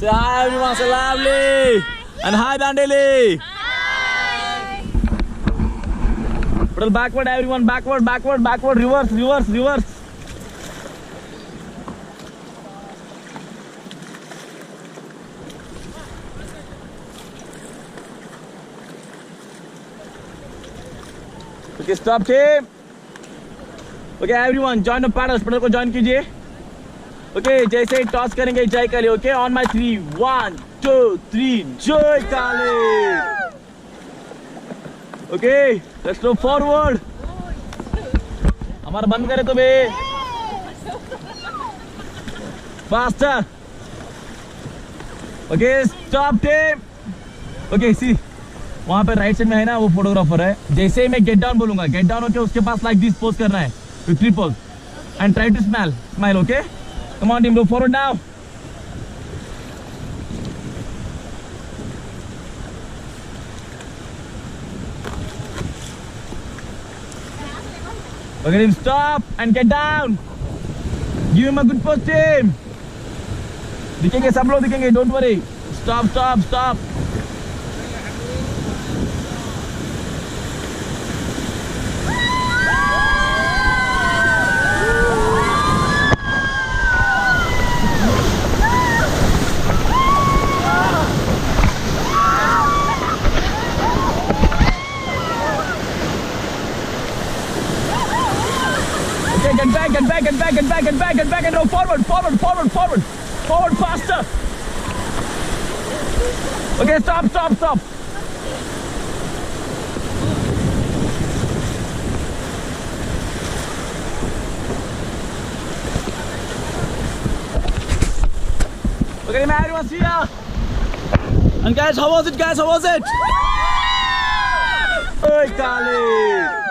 Say hi everyone, say lovely. And hi Dandeli. Hi. Pedal backward everyone, backward, backward, backward, reverse, reverse, reverse. Okay, stop team. Okay everyone, join the paddles, pedal को join कीजिए. Okay, जैसे ही toss करेंगे जय काली. Okay, on my 3, 1, 2, 3, जय काली. Okay, let's go forward. हमारा बंद करे तो बे. Faster. Okay, stop team. Okay, see. वहाँ पे राइट साइड में है ना वो फोटोग्राफर है. जैसे ही मैं गेट डाउन बोलूंगा, गेट डाउन होके उसके पास लाइक दिस पोज करना है. Victory pose. And try to smile, okay? Come on team, go forward now. Okay team, stop and get down. Give him a good pose team. दिखेंगे सब लोग दिखेंगे, don't worry. Stop, stop, stop. Get back, get back, get back, get back, get back, get back, and go forward, forward, forward, forward, forward faster. Okay, stop, stop, stop. Okay, man, everyone see ya. And guys, how was it, guys? How was it? Hey, Kali.